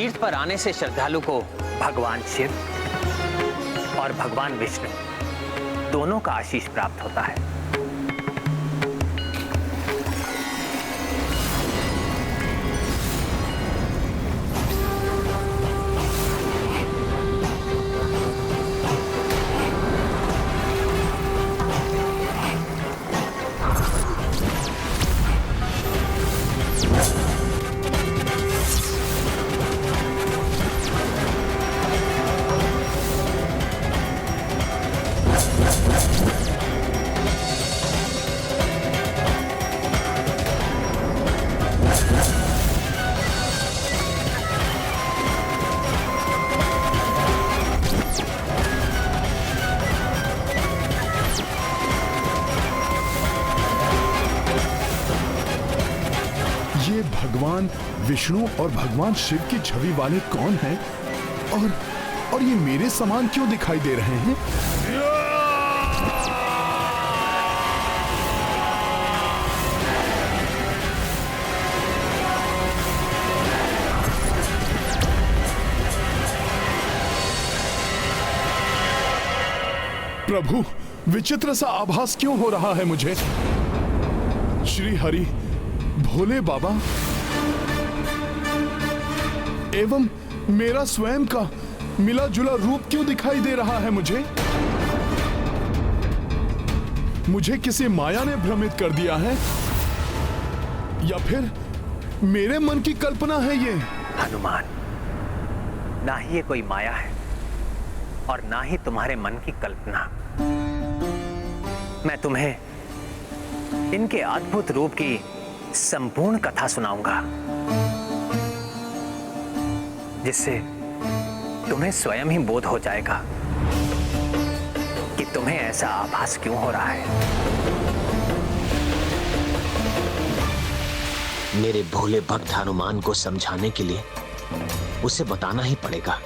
तीर्थ पर आने से श्रद्धालु को भगवान शिव और भगवान विष्णु दोनों का आशीष प्राप्त होता है। भगवान विष्णु और भगवान शिव की छवि वाले कौन हैं? और ये मेरे समान क्यों दिखाई दे रहे हैं? प्रभु, विचित्र सा आभास क्यों हो रहा है मुझे? श्री हरि, भोले बाबा एवं मेरा स्वयं का मिला जुला रूप क्यों दिखाई दे रहा है मुझे? मुझे किसी माया ने भ्रमित कर दिया है या फिर मेरे मन की कल्पना है ये? हनुमान, ना ही ये कोई माया है और ना ही तुम्हारे मन की कल्पना। मैं तुम्हें इनके अद्भुत रूप की संपूर्ण कथा सुनाऊंगा, जिससे तुम्हें स्वयं ही बोध हो जाएगा कि तुम्हें ऐसा आभास क्यों हो रहा है। मेरे भोले भक्त हनुमान को समझाने के लिए उसे बताना ही पड़ेगा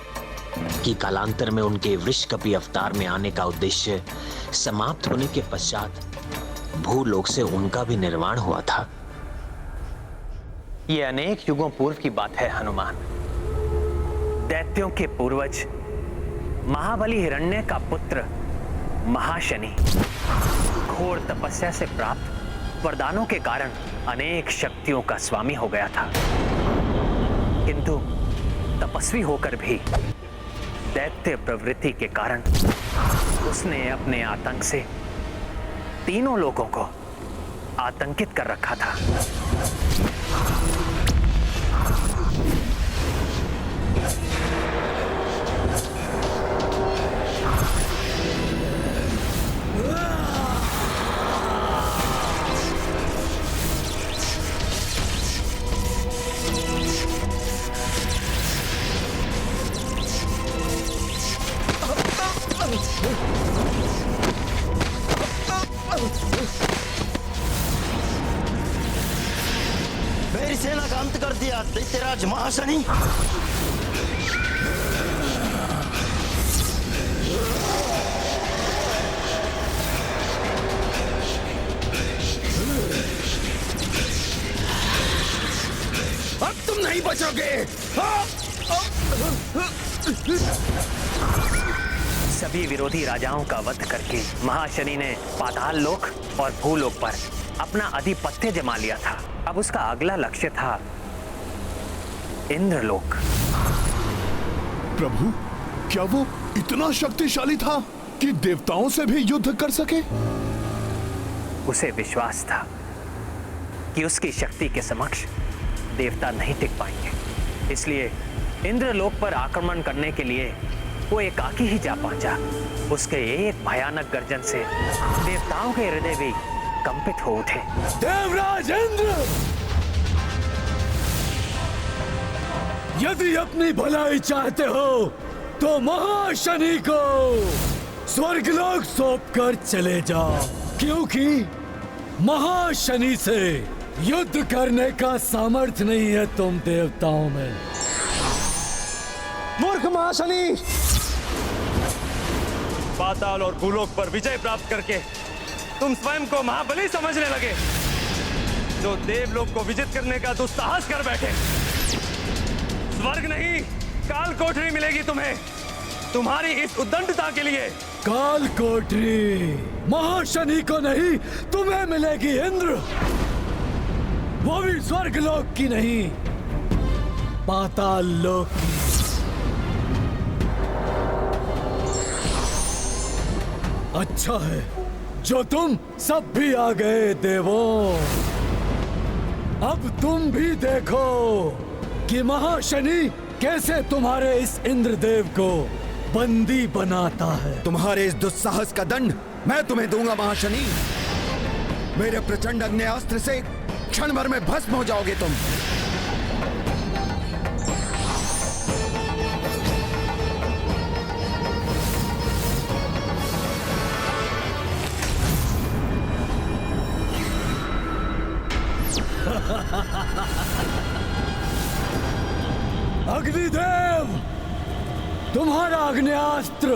कि कालांतर में उनके वृषकपि अवतार में आने का उद्देश्य समाप्त होने के पश्चात भूलोक से उनका भी निर्माण हुआ था। ये अनेक युगों पूर्व की बात है हनुमान। दैत्यों के पूर्वज महाबली हिरण्य का पुत्र महाशनि घोर तपस्या से प्राप्त वरदानों के कारण अनेक शक्तियों का स्वामी हो गया था, किंतु तपस्वी होकर भी दैत्य प्रवृत्ति के कारण उसने अपने आतंक से तीनों लोगों को आतंकित कर रखा था। मेरी सेना का अंत कर दिया दैत्यराज महाशनि। अब तुम नहीं बचोगे। सभी विरोधी राजाओं का वध करके महाशनि ने पाताल लोक और भूलोक पर अपना आधिपत्य जमा लिया था। अब उसका अगला लक्ष्य था इंद्रलोक। प्रभु, क्या वो इतना शक्तिशाली था कि देवताओं से भी युद्ध कर सके? उसे विश्वास था कि उसकी शक्ति के समक्ष देवता नहीं टिक पाएंगे, इसलिए इंद्रलोक पर आक्रमण करने के लिए वो एकाकी ही जा पहुंचा। उसके एक भयानक गर्जन से देवताओं के हृदय भी कंपित हो उठे। देवराज इंद्र, यदि अपनी भलाई चाहते हो तो महाशनि को स्वर्गलोक सौंपकर चले जाओ, क्योंकि महाशनि से युद्ध करने का सामर्थ्य नहीं है तुम देवताओं में। मूर्ख महाशनि! पाताल और भूलोक पर विजय प्राप्त करके तुम स्वयं को महाबली समझने लगे, जो देवलोक को विजित करने का दुस्साहस कर बैठे। स्वर्ग नहीं, काल कोठरी मिलेगी तुम्हें, तुम्हारी इस उद्दंडता के लिए। काल कोठरी महाशनि को नहीं, तुम्हें मिलेगी इंद्र, वो भी स्वर्ग लोक की नहीं, पाताल लोक की। अच्छा है जो तुम सब भी आ गए देवों। अब तुम भी देखो कि महाशनि कैसे तुम्हारे इस इंद्रदेव को बंदी बनाता है। तुम्हारे इस दुस्साहस का दंड मैं तुम्हें दूंगा महाशनि। मेरे प्रचंड अग्नेयास्त्र से क्षण भर में भस्म हो जाओगे तुम। अग्निदेव, तुम्हारा अग्नेयास्त्र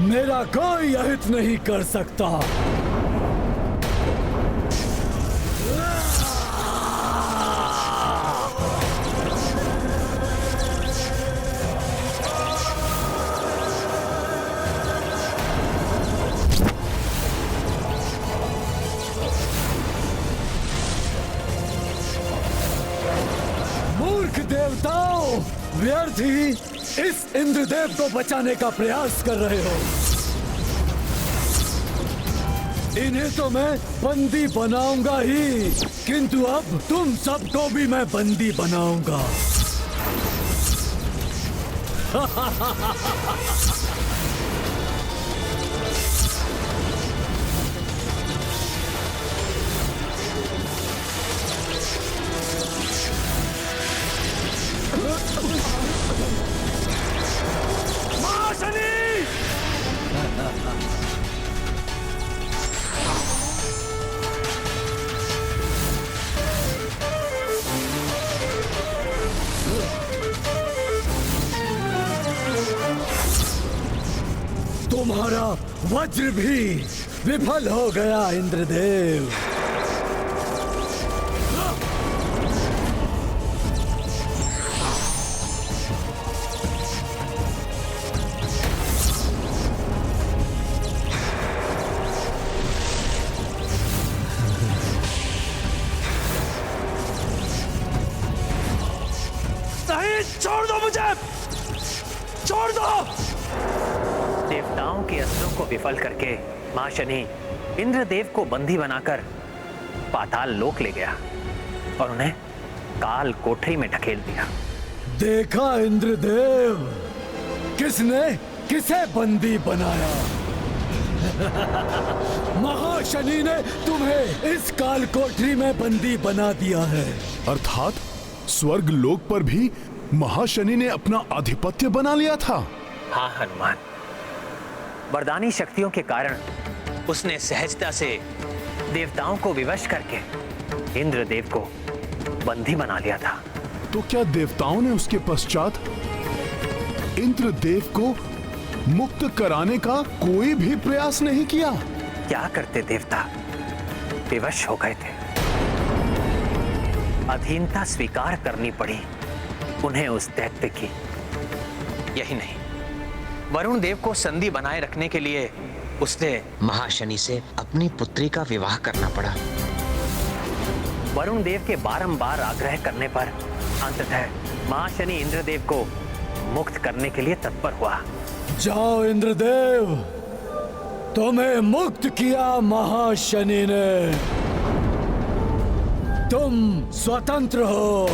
मेरा कोई अहित नहीं कर सकता। मूर्ख देवताओं, व्यर्थ ही इस इंद्रदेव को बचाने का प्रयास कर रहे हो। इन्हें तो मैं बंदी बनाऊंगा ही, किंतु अब तुम सबको भी मैं बंदी बनाऊंगा। तुम्हारा वज्र भी विफल हो गया इंद्रदेव। नहीं, छोड़ दो मुझे, छोड़ दो। देवताओं के अस्त्रों को विफल करके महाशनि इंद्रदेव को बंदी बनाकर पाताल लोक ले गया और उन्हें काल कोठरी में ढकेल दिया। देखा इंद्रदेव, किसने किसे बंदी बनाया। महाशनि ने तुम्हें इस काल कोठरी में बंदी बना दिया है। अर्थात स्वर्ग लोक पर भी महाशनि ने अपना आधिपत्य बना लिया था। हाँ हनुमान, वरदानी शक्तियों के कारण उसने सहजता से देवताओं को विवश करके इंद्रदेव को बंदी बना लिया था। तो क्या देवताओं ने उसके पश्चात इंद्रदेव को मुक्त कराने का कोई भी प्रयास नहीं किया? क्या करते देवता, विवश हो गए थे। अधीनता स्वीकार करनी पड़ी उन्हें उस दैत्य की। यही नहीं, वरुण देव को संधि बनाए रखने के लिए उसने महाशनि से अपनी पुत्री का विवाह करना पड़ा। वरुण देव के बारंबार आग्रह करने पर अंततः महाशनि इंद्रदेव को मुक्त करने के लिए तत्पर हुआ। जाओ इंद्रदेव, तुम्हें मुक्त किया महाशनि ने, तुम स्वतंत्र हो।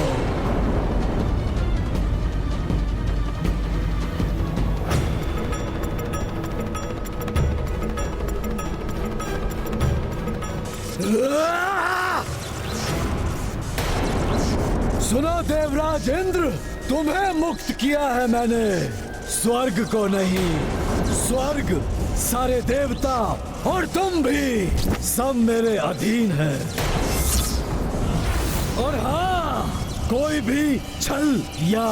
सुनो देवराज इंद्र, तुम्हें मुक्त किया है मैंने, स्वर्ग को नहीं। स्वर्ग, सारे देवता और तुम भी सब मेरे अधीन हैं। और हाँ, कोई भी छल या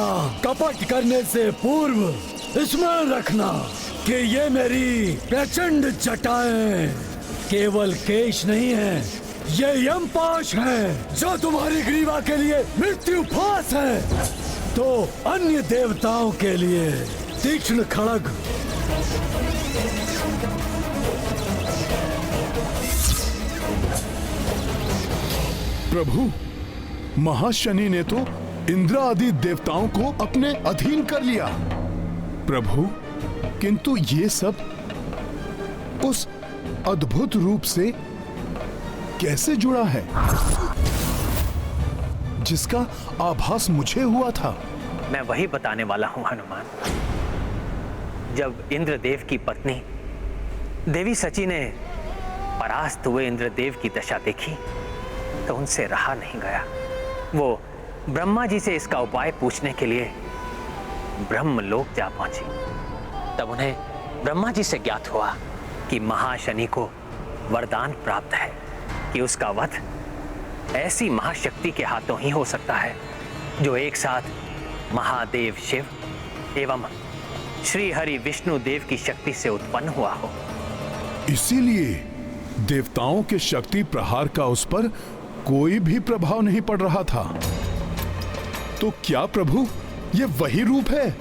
कपट करने से पूर्व स्मरण रखना कि ये मेरी प्रचंड जटाएं केवल केश नहीं है, ये यमपाश है जो तुम्हारी ग्रीवा के लिए मृत्यु फांस है। तो अन्य देवताओं के लिए तीक्ष्ण खड़ग। प्रभु, महाशनि ने तो इंद्र आदि देवताओं को अपने अधीन कर लिया। प्रभु, किंतु ये सब उस अद्भुत रूप से कैसे जुड़ा है जिसका आभास मुझे हुआ था? मैं वही बताने वाला हूं हनुमान। जब इंद्रदेव की पत्नी देवी सची ने परास्त हुए इंद्रदेव की दशा देखी तो उनसे रहा नहीं गया। वो ब्रह्मा जी से इसका उपाय पूछने के लिए ब्रह्मलोक जा पहुंची। तब उन्हें ब्रह्मा जी से ज्ञात हुआ कि महाशनि को वरदान प्राप्त है कि उसका वध ऐसी महाशक्ति के हाथों ही हो सकता है जो एक साथ महादेव शिव एवं श्री हरि विष्णु देव की शक्ति से उत्पन्न हुआ हो। इसीलिए देवताओं के शक्ति प्रहार का उस पर कोई भी प्रभाव नहीं पड़ रहा था। तो क्या प्रभु, ये वही रूप है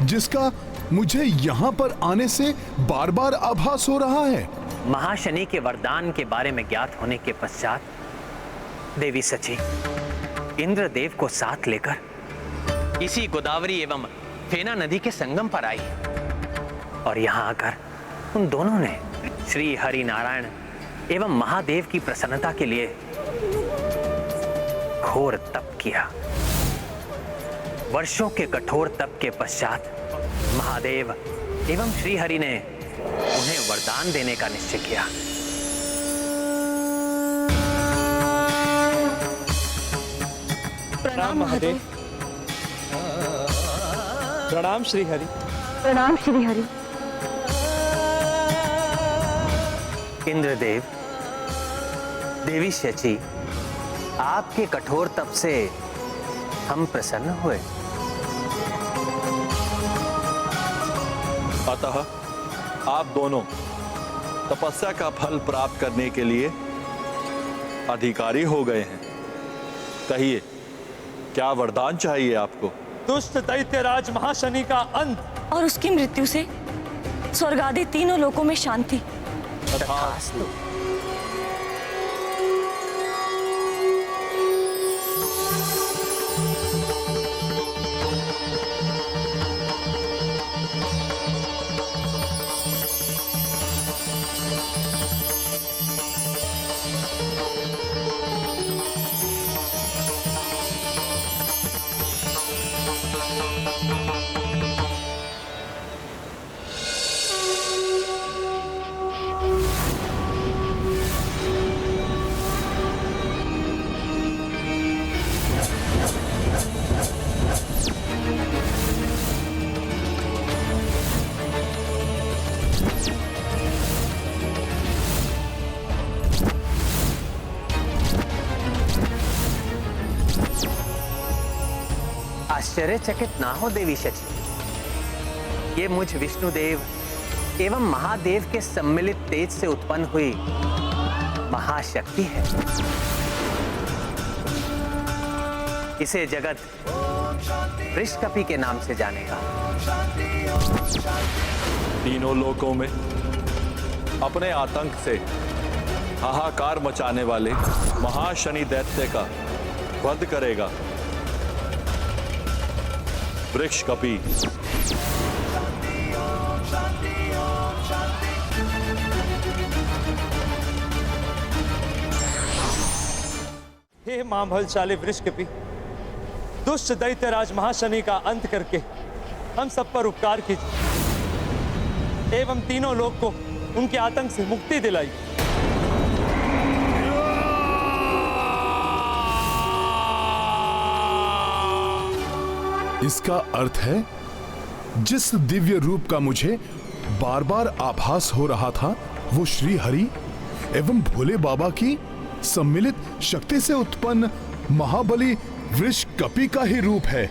जिसका मुझे यहाँ पर आने से बार बार आभास हो रहा है? महाशनि के वरदान के बारे में ज्ञात होने के पश्चात देवी सची इंद्रदेव को साथ लेकर इसी गोदावरी एवं फेना नदी के संगम पर आई और यहाँ आकर उन दोनों ने श्री हरि नारायण एवं महादेव की प्रसन्नता के लिए घोर तप किया। वर्षों के कठोर तप के पश्चात महादेव एवं श्री हरि ने उन्हें वरदान देने का निश्चय किया। प्रणाम महादेव। प्रणाम श्री हरि। प्रणाम श्री हरि। इंद्रदेव, देवी शची, आपके कठोर तप से हम प्रसन्न हुए। अतः आप दोनों तपस्या का फल प्राप्त करने के लिए अधिकारी हो गए हैं। कहिए, क्या वरदान चाहिए आपको? दुष्ट दैत्यराज महाशनि का अंत और उसकी मृत्यु से स्वर्ग आदि तीनों लोकों में शांति। तथास्तु। आश्चर्यचकित ना हो देवी शची, ये मुझ विष्णुदेव एवं महादेव के सम्मिलित तेज से उत्पन्न हुई महाशक्ति है। इसे जगत वृषकपि के नाम से जानेगा। तीनों लोकों में अपने आतंक से हाहाकार मचाने वाले महाशनि दैत्य का वध करेगा वृषकपि। हे मां बलशाली वृषकपि, दुष्ट दैत्यराज महाशनि का अंत करके हम सब पर उपकार कीजिए एवं तीनों लोक को उनके आतंक से मुक्ति दिलाई। इसका अर्थ है, जिस दिव्य रूप का मुझे बार बार आभास हो रहा था वो श्री हरि एवं भोले बाबा की सम्मिलित शक्ति से उत्पन्न महाबली वृषकपि का ही रूप है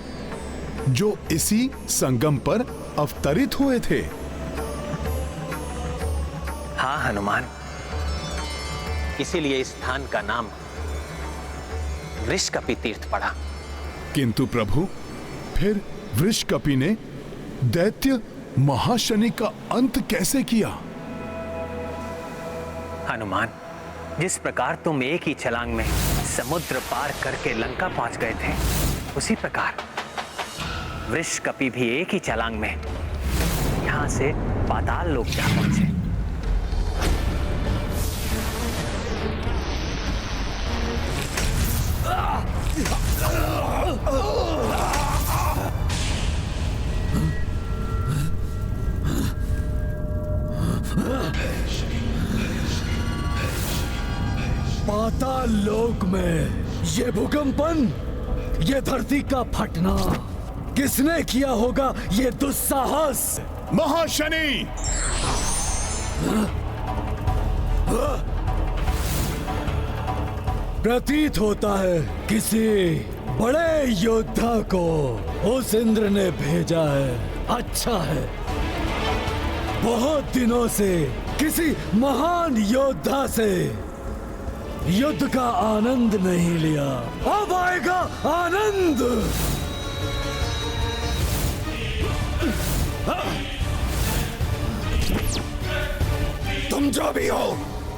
जो इसी संगम पर अवतरित हुए थे। हाँ हनुमान, इसीलिए इस स्थान का नाम वृषकपि तीर्थ पड़ा। किंतु प्रभु, फिर वृषकपि ने दैत्य महाशनि का अंत कैसे किया? हनुमान, जिस प्रकार तुम एक ही छलांग में समुद्र पार करके लंका पहुंच गए थे, उसी प्रकार वृषकपि भी एक ही छलांग में यहां से पाताल लोक जा पहुंचे। पाताल लोक में ये भूकंपन, ये धरती का फटना, किसने किया होगा ये दुस्साहस? महाशनि! प्रतीत होता है किसी बड़े योद्धा को उस इंद्र ने भेजा है। अच्छा है, बहुत दिनों से किसी महान योद्धा से युद्ध का आनंद नहीं लिया, अब आएगा आनंद। तुम जो भी हो,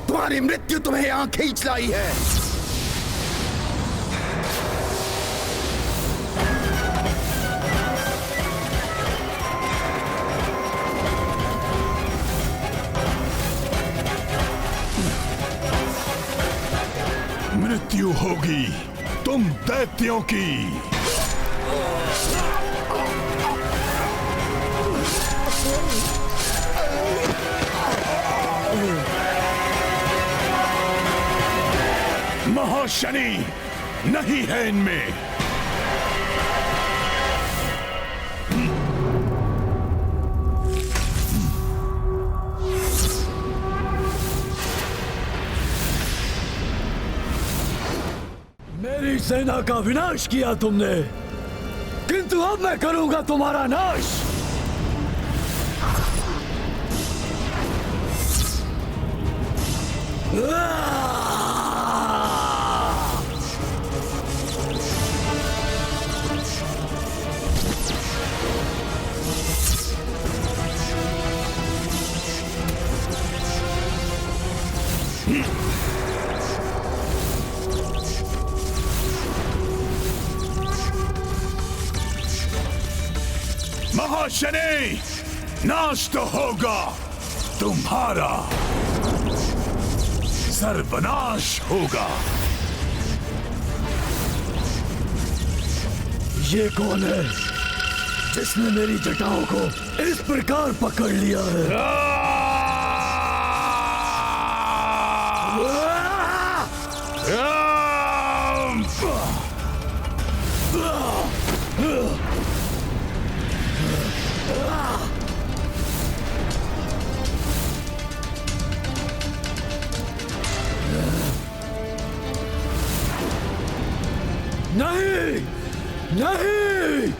तुम्हारी मृत्यु तुम्हें यहां खींच लाई है। मृत्यु होगी तुम दैत्यों की। महाशनि नहीं है इनमें। मेरी सेना का विनाश किया तुमने, किंतु अब मैं करूंगा तुम्हारा नाश। महाशनि, नाश तो होगा तुम्हारा, सर्वनाश होगा। ये कौन है जिसने मेरी जटाओं को इस प्रकार पकड़ लिया है? नहीं, नहीं,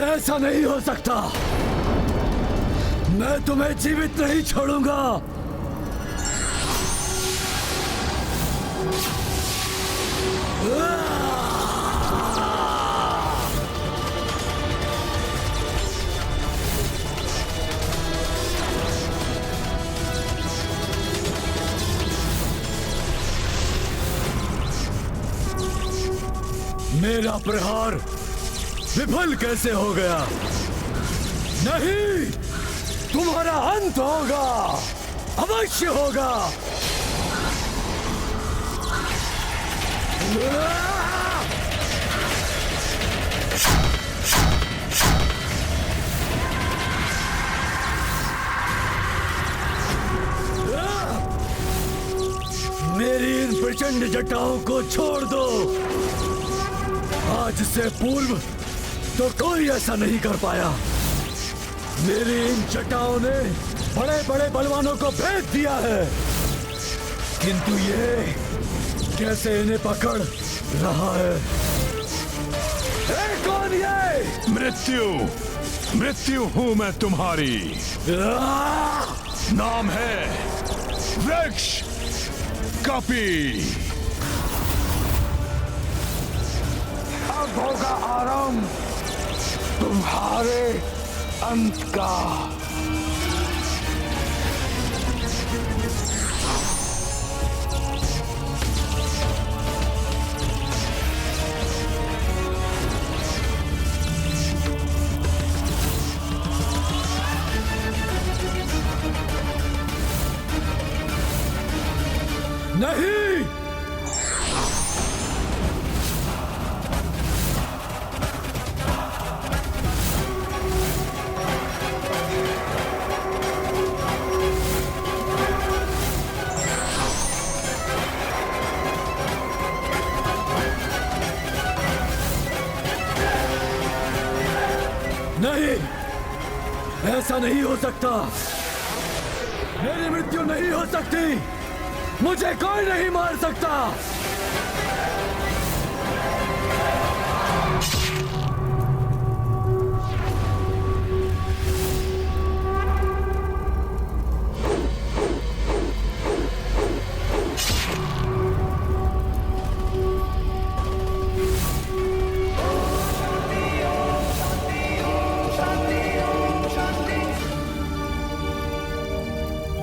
ऐसा नहीं हो सकता। मैं तुम्हें जीवित नहीं छोड़ूंगा। मेरा प्रहार विफल कैसे हो गया? नहीं, तुम्हारा अंत होगा, अवश्य होगा। मेरी इन प्रचंड जटाओं को छोड़ दो। आज से पूर्व तो कोई ऐसा नहीं कर पाया। मेरी इन जटाओं ने बड़े बड़े बलवानों को भेद दिया है, किंतु ये कैसे इन्हें पकड़ रहा है? कौन ये? मृत्यु, मृत्यु हूं मैं तुम्हारी। नाम है वृक्ष कपि। अब होगा आरंभ तुम्हारे अंत का। नहीं, नहीं, ऐसा नहीं हो सकता। मेरी मृत्यु नहीं हो सकती। मुझे कोई नहीं मार सकता।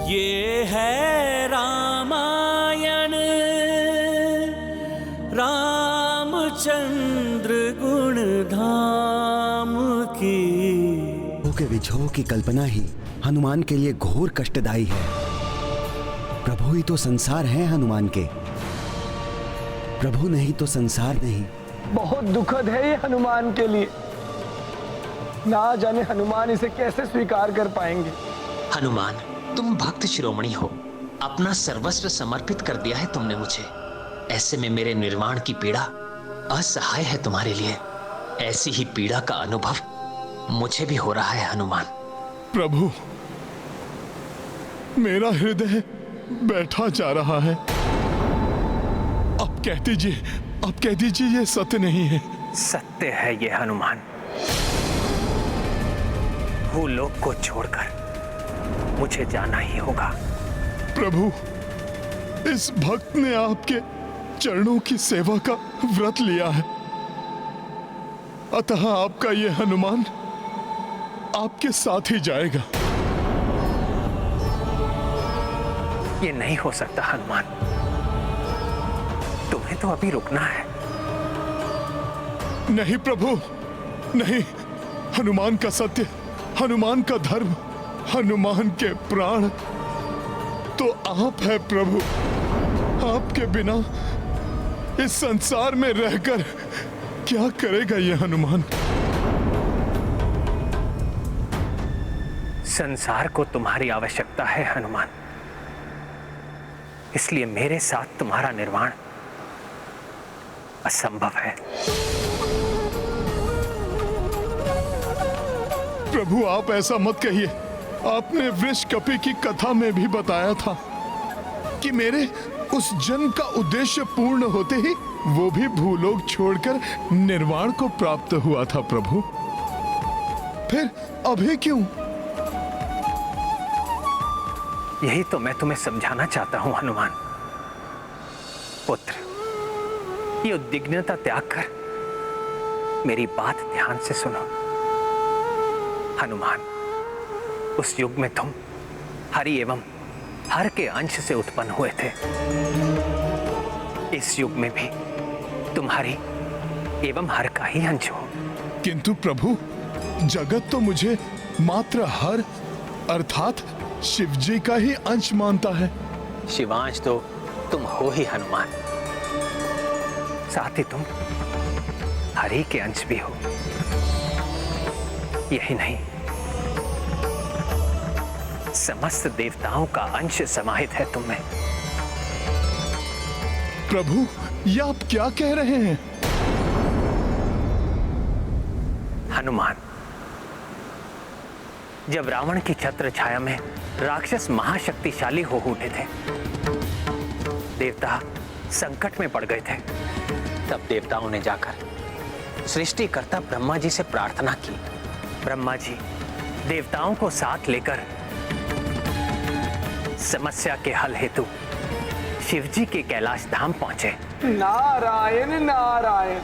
ये है रामायण, रामचंद्र गुण धाम की। के विजयों की कल्पना ही हनुमान के लिए घोर कष्टदायी है। प्रभु ही तो संसार है हनुमान के। प्रभु नहीं तो संसार नहीं। बहुत दुखद है ये हनुमान के लिए। ना जाने हनुमान इसे कैसे स्वीकार कर पाएंगे। हनुमान, तुम भक्त शिरोमणि हो, अपना सर्वस्व समर्पित कर दिया है तुमने मुझे। ऐसे में मेरे निर्वाण की पीड़ा असहाय है तुम्हारे लिए। ऐसी ही पीड़ा का अनुभव मुझे भी हो रहा है हनुमान। प्रभु, मेरा हृदय बैठा जा रहा है। अब कह दीजिए ये सत्य नहीं है। सत्य है ये हनुमान। भूलोक को छोड़कर मुझे जाना ही होगा। प्रभु, इस भक्त ने आपके चरणों की सेवा का व्रत लिया है, अतः आपका ये हनुमान आपके साथ ही जाएगा। ये नहीं हो सकता हनुमान। तुम्हें तो अभी रुकना है। नहीं प्रभु, नहीं। हनुमान का सत्य, हनुमान का धर्म, हनुमान के प्राण तो आप है प्रभु। आपके बिना इस संसार में रहकर क्या करेगा ये हनुमान? संसार को तुम्हारी आवश्यकता है हनुमान, इसलिए मेरे साथ तुम्हारा निर्वाण असंभव है। प्रभु, आप ऐसा मत कहिए। आपने वृषकपि की कथा में भी बताया था कि मेरे उस जन्म का उद्देश्य पूर्ण होते ही वो भी भूलोक छोड़कर निर्वाण को प्राप्त हुआ था। प्रभु, फिर अभी क्यों? यही तो मैं तुम्हें समझाना चाहता हूं हनुमान। पुत्र, ये उद्विग्नता त्याग कर मेरी बात ध्यान से सुनो। हनुमान, उस युग में तुम हरि एवं हर के अंश से उत्पन्न हुए थे। इस युग में भी तुम हरि एवं हर का ही अंश हो। किंतु प्रभु, जगत तो मुझे मात्र हर अर्थात शिव जी का ही अंश मानता है। शिवांश तो तुम हो ही हनुमान, साथ ही तुम हरि के अंश भी हो। यही नहीं, समस्त देवताओं का अंश समाहित है तुम में। प्रभु, ये आप क्या कह रहे हैं? हनुमान, जब रावण की छत्र छाया में राक्षस महाशक्तिशाली हो उठे थे, देवता संकट में पड़ गए थे, तब देवताओं ने जाकर सृष्टिकर्ता ब्रह्मा जी से प्रार्थना की। ब्रह्मा जी देवताओं को साथ लेकर समस्या के हल हेतु शिवजी के कैलाश धाम पहुंचे। नारायण नारायण।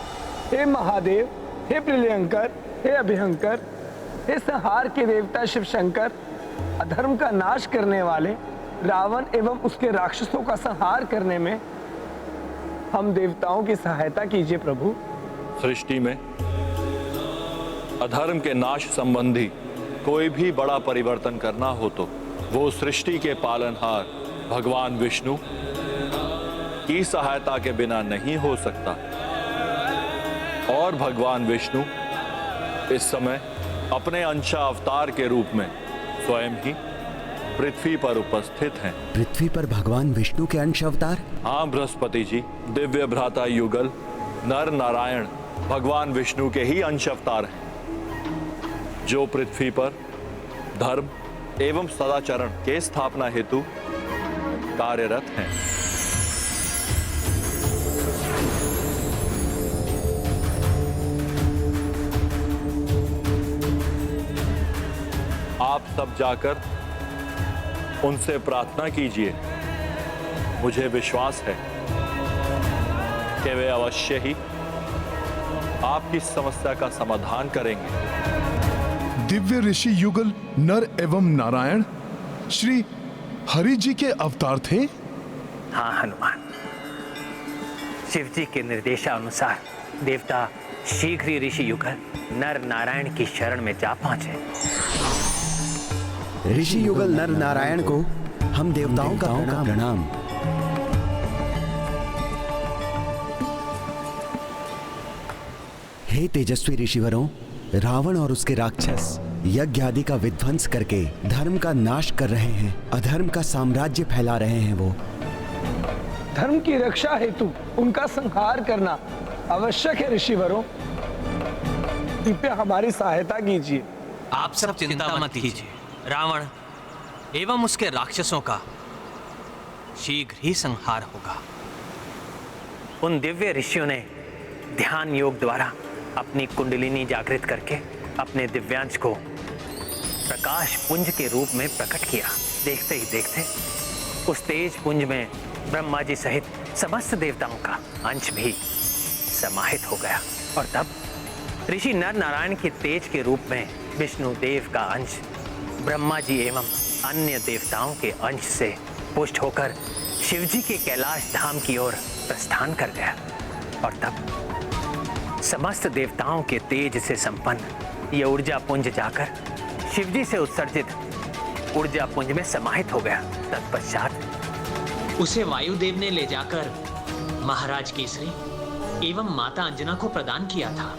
हे महादेव, हे प्रियंकर, हे अभिहंकर, हे संहार के देवता शिव शंकर, अधर्म का नाश करने वाले रावण एवं उसके राक्षसों का संहार करने में हम देवताओं की सहायता कीजिए प्रभु। सृष्टि में अधर्म के नाश संबंधी कोई भी बड़ा परिवर्तन करना हो तो वो सृष्टि के पालनहार भगवान विष्णु की सहायता के बिना नहीं हो सकता। और भगवान विष्णु इस समय अपने अंशा अवतार के रूप में स्वयं ही पृथ्वी पर उपस्थित हैं। पृथ्वी पर भगवान विष्णु के अंश अवतार? हाँ बृहस्पति जी, दिव्य भ्राता युगल नर नारायण भगवान विष्णु के ही अंश अवतार हैं, जो पृथ्वी पर धर्म एवं सदाचरण के स्थापना हेतु कार्यरत हैं। आप सब जाकर उनसे प्रार्थना कीजिए। मुझे विश्वास है कि वे अवश्य ही आपकी समस्या का समाधान करेंगे। दिव्य ऋषि युगल नर एवं नारायण श्री हरि जी के अवतार थे? हाँ हनुमान, शिव जी के निर्देशानुसार देवता शीघ्र ही ऋषि युगल नर नारायण की शरण में जा पहुंचे। ऋषि युगल नर नारायण को हम देवताओं का प्रणाम। हे तेजस्वी ऋषिवरों, रावण और उसके राक्षस यज्ञ आदि का विध्वंस करके धर्म का नाश कर रहे हैं, अधर्म का साम्राज्य फैला रहे हैं। वो धर्म की रक्षा हेतु उनका संहार करना आवश्यक है। ऋषिवरों, कृपया हमारी सहायता कीजिए। आप सब चिंता मत कीजिए, रावण एवं उसके राक्षसों का शीघ्र ही संहार होगा। उन दिव्य ऋषियों ने ध्यान योग द्वारा अपनी कुंडलिनी जागृत करके अपने दिव्यांश को प्रकाश पुंज के रूप में प्रकट किया। देखते ही देखते उस तेज पुंज में ब्रह्मा जी सहित समस्त देवताओं का अंश भी समाहित हो गया। और तब ऋषि नर नारायण के तेज के रूप में विष्णु देव का अंश ब्रह्मा जी एवं अन्य देवताओं के अंश से पुष्ट होकर शिवजी के कैलाश धाम की ओर प्रस्थान कर गया। और तब समस्त देवताओं के तेज से संपन्न यह ऊर्जा पुंज जाकर शिवजी से उत्सर्जित ऊर्जा पुंज में समाहित हो गया। तत्पश्चात उसे वायुदेव ने ले जाकर महाराज केसरी एवं माता अंजना को प्रदान किया था,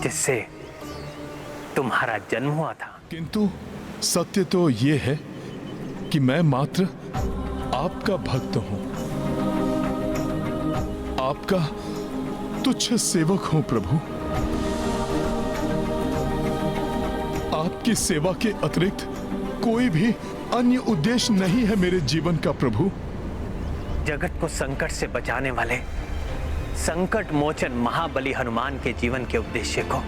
जिससे तुम्हारा जन्म हुआ था। किंतु सत्य तो ये है कि मैं मात्र आपका भक्त हूं, आपका तुच्छ सेवक हूं प्रभु। आपकी सेवा के अतिरिक्त कोई भी अन्य उद्देश्य नहीं है मेरे जीवन का प्रभु। जगत को संकट से बचाने वाले संकट मोचन महाबली हनुमान के जीवन के उद्देश्य को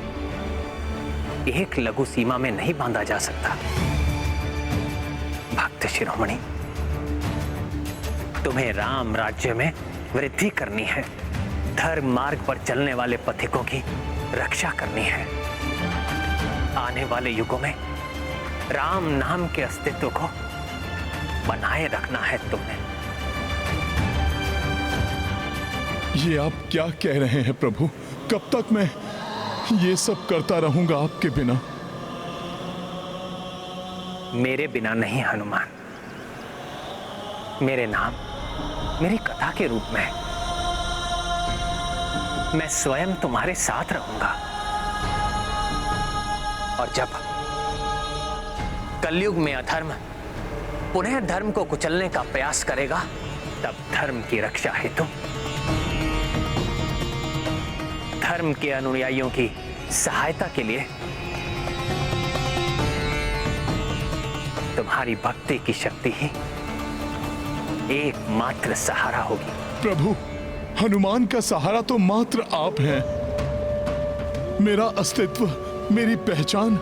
एक लघु सीमा में नहीं बांधा जा सकता। भक्त शिरोमणि, तुम्हें राम राज्य में वृद्धि करनी है, धर्म मार्ग पर चलने वाले पथिकों की रक्षा करनी है। आने वाले युगों में राम नाम के अस्तित्व को बनाए रखना है तुम्हें। ये आप क्या कह रहे हैं प्रभु? कब तक मैं ये सब करता रहूंगा आपके बिना? मेरे बिना नहीं हनुमान, मेरे नाम मेरी कथा के रूप में मैं स्वयं तुम्हारे साथ रहूंगा। और जब कलयुग में अधर्म पुनः धर्म को कुचलने का प्रयास करेगा, तब धर्म की रक्षा हेतु धर्म के अनुयायियों की सहायता के लिए तुम्हारी भक्ति की शक्ति ही एकमात्र सहारा होगी। प्रभु, हनुमान का सहारा तो मात्र आप हैं। मेरा अस्तित्व, मेरी पहचान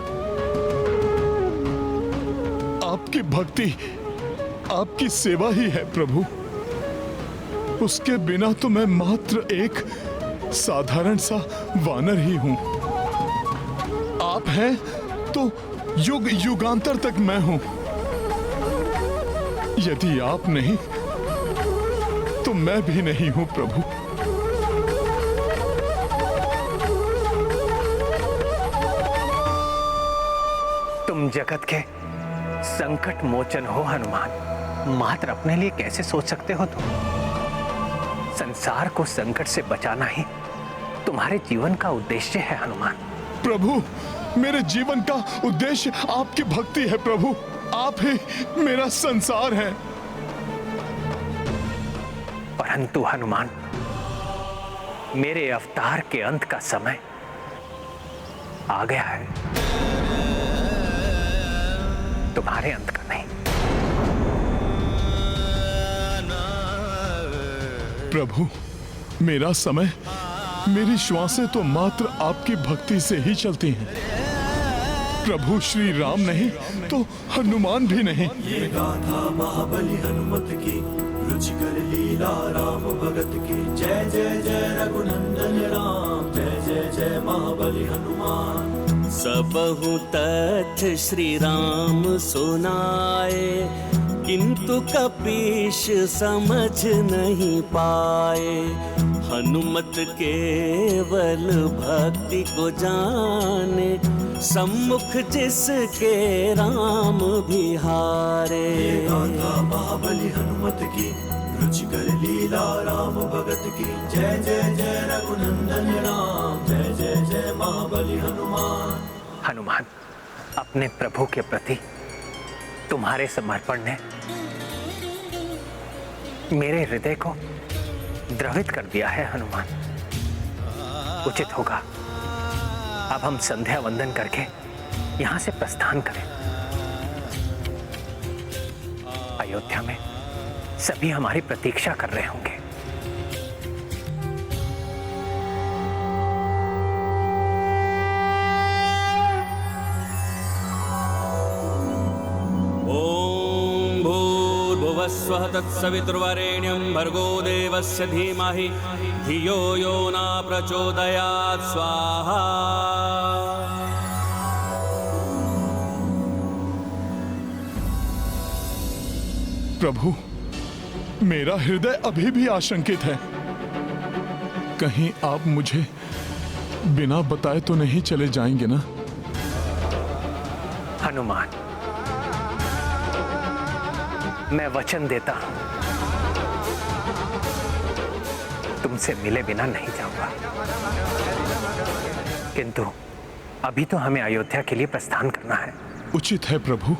आपकी भक्ति, आपकी सेवा ही है प्रभु। उसके बिना तो मैं मात्र एक साधारण सा वानर ही हूं। आप हैं तो युग युगांतर तक मैं हूं। यदि आप नहीं तो मैं भी नहीं हूं प्रभु। तुम जगत के संकट मोचन हो हनुमान, मात्र अपने लिए कैसे सोच सकते हो तुम? संसार को संकट से बचाना ही तुम्हारे जीवन का उद्देश्य है हनुमान। प्रभु, मेरे जीवन का उद्देश्य आपकी भक्ति है प्रभु। आप ही मेरा संसार है। परंतु हनुमान, मेरे अवतार के अंत का समय आ गया है, तुम्हारे अंत का नहीं। प्रभु, मेरा समय, मेरी श्वासें तो मात्र आपकी भक्ति से ही चलती हैं। प्रभु श्री राम नहीं तो हनुमान भी नहीं। ये गाथा महाबली हनुमत की, रुचिकर लीला राम भगत की। जय जय जय रघुनंदन राम, जय जय जय महाबली हनुमान। सबहु तथ्य श्री राम सुनाए, किंतु कपीश समझ नहीं पाए। हनुमत केवल भक्ति को जाने, सम्मुख जिसके राम भी हारे। गाथा महाबली हनुमत की, रुचिकर लीला राम भगत की। जय जय जय रघुनंदन राम, जय जय जय महाबली हनुमान। हनुमान, अपने प्रभु के प्रति तुम्हारे समर्पण ने मेरे हृदय को द्रवित कर दिया है हनुमान। उचित होगा अब हम संध्या वंदन करके यहां से प्रस्थान करें। अयोध्या में सभी हमारी प्रतीक्षा कर रहे होंगे। ओम भूर्भुवस्वः तत्सवितुर्वरेण्यं भर्गो देवस्य धीमहि धियो यो न प्रचोदयात्। स्वाहा। प्रभु, मेरा हृदय अभी भी आशंकित है। कहीं आप मुझे बिना बताए तो नहीं चले जाएंगे ना? हनुमान, मैं वचन देता हूं, तुमसे मिले बिना नहीं जाऊंगा। किंतु अभी तो हमें अयोध्या के लिए प्रस्थान करना है। उचित है प्रभु,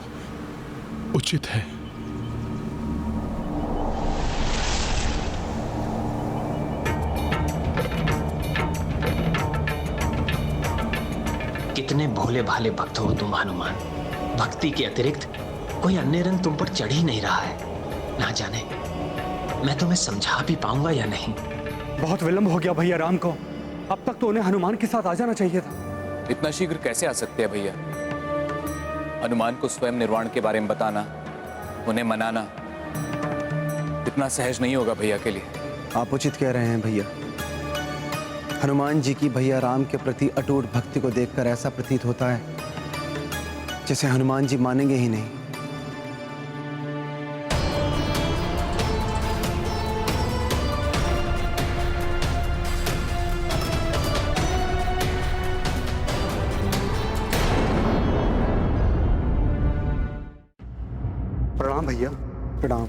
उचित है। कितने भोले भाले भक्त हो तुम हनुमान। भक्ति के अतिरिक्त कोई अन्य रंग तुम पर चढ़ ही नहीं रहा है। ना जाने मैं तुम्हें समझा भी पाऊंगा या नहीं। बहुत विलंब हो गया भैया राम को। अब तक तो उन्हें हनुमान के साथ आ जाना चाहिए था। इतना शीघ्र कैसे आ सकते हैं भैया? हनुमान को स्वयं निर्वाण के बारे में बताना, उन्हें मनाना इतना सहज नहीं होगा भैया के लिए। आप उचित कह रहे हैं भैया। हनुमान जी की भैया राम के प्रति अटूट भक्ति को देखकर ऐसा प्रतीत होता है जैसे हनुमान जी मानेंगे ही नहीं। प्रणाम भैया, प्रणाम।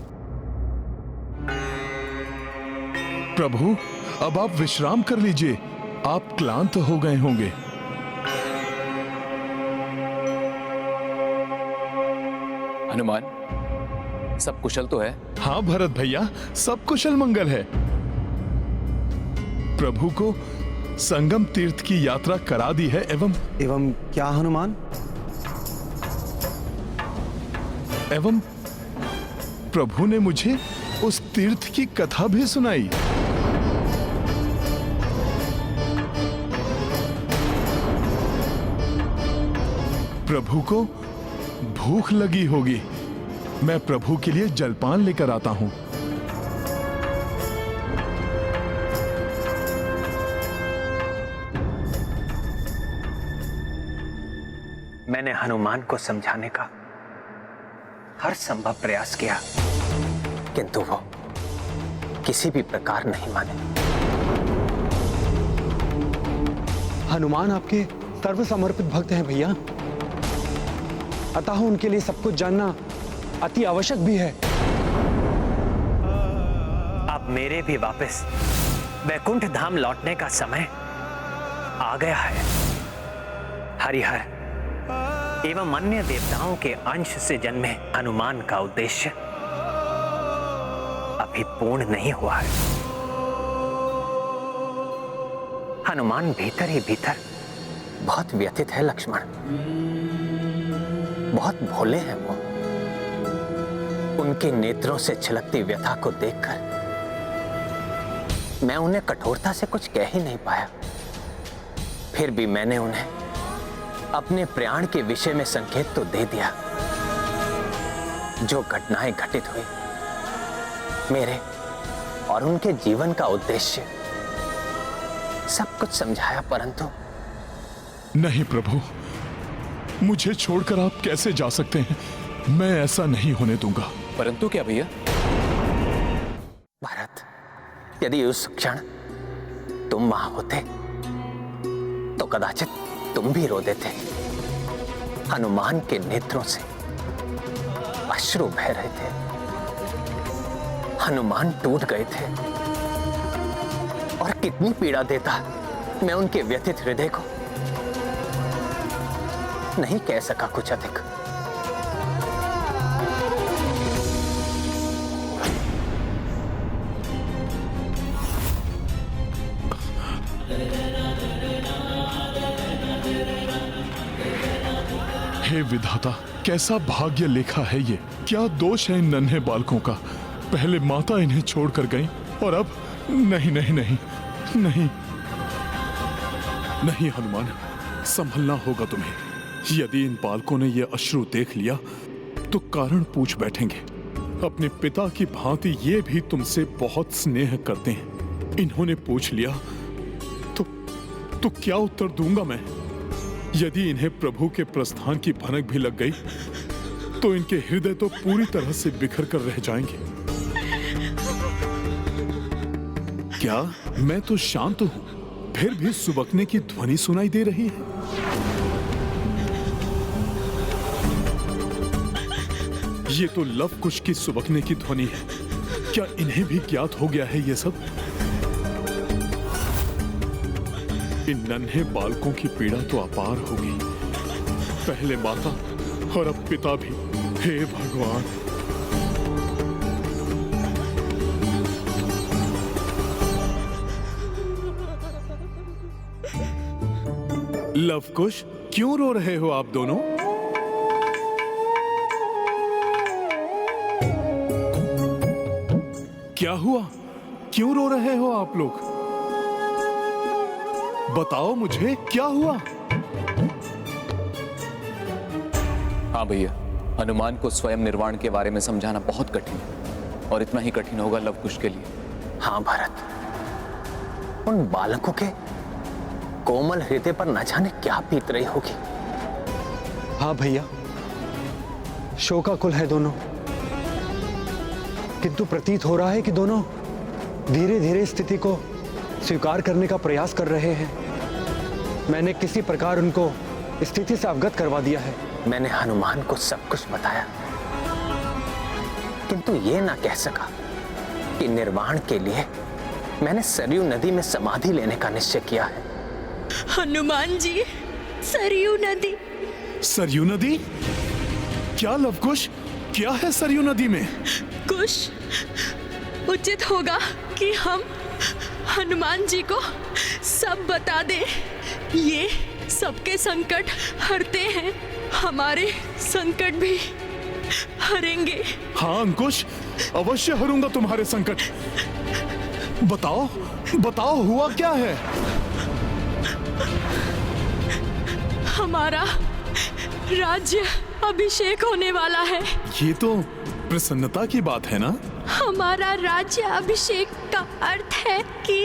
प्रभु, अब आप विश्राम कर लीजिए। आप क्लांत हो गए होंगे। हनुमान, सब कुशल तो है? हाँ भरत भैया, सब कुशल मंगल है। प्रभु को संगम तीर्थ की यात्रा करा दी है। एवं क्या हनुमान? एवं प्रभु ने मुझे उस तीर्थ की कथा भी सुनाई। प्रभु को भूख लगी होगी। मैं प्रभु के लिए जलपान लेकर आता हूं। हनुमान को समझाने का हर संभव प्रयास किया, किंतु वो किसी भी प्रकार नहीं माने। हनुमान आपके सर्वसमर्पित भक्त हैं भैया, अतः उनके लिए सब कुछ जानना अति आवश्यक भी है। अब मेरे भी वापस वैकुंठ धाम लौटने का समय आ गया है। हरिहर एवं अन्य देवताओं के अंश से जन्मे हनुमान का उद्देश्य अभी पूर्ण नहीं हुआ है। हनुमान भीतर ही भीतर बहुत व्यथित है लक्ष्मण, बहुत भोले हैं वो। उनके नेत्रों से छलकती व्यथा को देखकर मैं उन्हें कठोरता से कुछ कह ही नहीं पाया। फिर भी मैंने उन्हें अपने प्रयाण के विषय में संकेत तो दे दिया। जो घटनाएं घटित हुई, मेरे और उनके जीवन का उद्देश्य, सब कुछ समझाया, परंतु नहीं प्रभु, मुझे छोड़कर आप कैसे जा सकते हैं? मैं ऐसा नहीं होने दूंगा। परंतु क्या भैया? भरत, यदि उस क्षण तुम वहां होते तो कदाचित तुम भी रो देते। हनुमान के नेत्रों से अश्रु बह रहे थे, हनुमान टूट गए थे, और कितनी पीड़ा देता मैं उनके व्यथित हृदय को। नहीं कह सका कुछ अधिक। हे विधाता, कैसा भाग्य लेखा है ये। क्या दोष है इन नन्हे बालकों का? पहले माता इन्हें छोड़कर गई और अब नहीं नहीं नहीं नहीं नहीं। हनुमान, संभलना होगा तुम्हें। यदि इन बालकों ने ये अश्रु देख लिया तो कारण पूछ बैठेंगे। अपने पिता की भांति ये भी तुमसे बहुत स्नेह करते हैं। इन्होंने पूछ लिया तो क्या उत्तर दूंगा मैं? यदि इन्हें प्रभु के प्रस्थान की भनक भी लग गई तो इनके हृदय तो पूरी तरह से बिखर कर रह जाएंगे। क्या मैं तो शांत हूं, फिर भी सुबकने की ध्वनि सुनाई दे रही है? ये तो लव कुश की सुबकने की ध्वनि है। क्या इन्हें भी ज्ञात हो गया है ये सब? इन नन्हे बालकों की पीड़ा तो अपार होगी। पहले माता और अब पिता भी। हे भगवान! लवकुश, क्यों रो रहे हो आप दोनों? क्या हुआ? क्यों रो रहे हो आप लोग? बताओ मुझे, क्या हुआ? हाँ भैया, हनुमान को स्वयं निर्वाण के बारे में समझाना बहुत कठिन है, और इतना ही कठिन होगा लवकुश के लिए। हाँ भरत, उन बालकों के कोमल हृदय पर न जाने क्या बीत रही होगी। हाँ भैया, शोकाकुल है दोनों, किंतु प्रतीत हो रहा है कि दोनों धीरे धीरे स्थिति को स्वीकार करने का प्रयास कर रहे हैं। मैंने किसी प्रकार उनको स्थिति से अवगत करवा दिया है। मैंने हनुमान को सब कुछ बताया, किंतु ये ना कह सका कि निर्वाण के लिए मैंने सरयू नदी में समाधि लेने का निश्चय किया है। हनुमान जी, सरयू नदी। सरयू नदी? क्या लवकुश, क्या है सरयू नदी में? कुश, उचित होगा कि हम हनुमान जी को सब बता दे। ये सबके संकट हरते हैं, हमारे संकट भी हरेंगे। हाँ अंकुश, अवश्य हरूंगा तुम्हारे संकट। बताओ बताओ, हुआ क्या है? हमारा राज्य अभिषेक होने वाला है। ये तो प्रसन्नता की बात है ना? हमारा राज्य अभिषेक का अर्थ है कि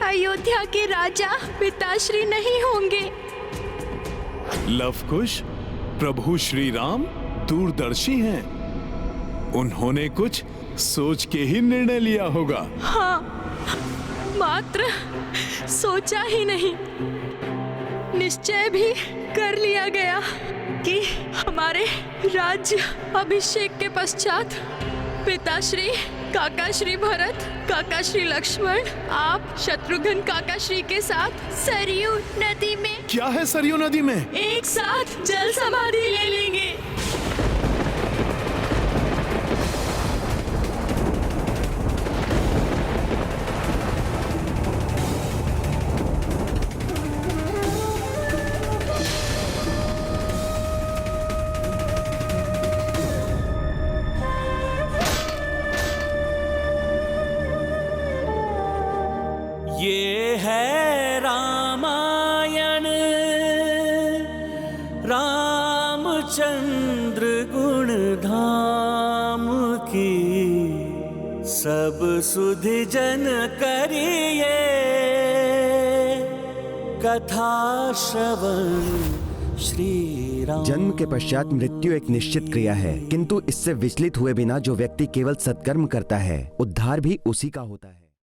अयोध्या के राजा पिताश्री नहीं होंगे। लवकुश, प्रभु श्री राम दूरदर्शी हैं। उन्होंने कुछ सोच के ही निर्णय लिया होगा। हाँ, मात्र सोचा ही नहीं, निश्चय भी कर लिया गया कि हमारे राज्य अभिषेक के पश्चात पिताश्री, काकाश्री भरत, काकाश्री लक्ष्मण, आप शत्रुघ्न काकाश्री के साथ सरयू नदी में। क्या है सरयू नदी में? एक साथ जल समाधि ले लेंगे। ये है रामायण, रामचंद्र गुण धाम की, सब सुधि जन करिए कथा श्रवण श्री राम। जन्म के पश्चात मृत्यु एक निश्चित क्रिया है, किंतु इससे विचलित हुए बिना जो व्यक्ति केवल सत्कर्म करता है, उद्धार भी उसी का होता है।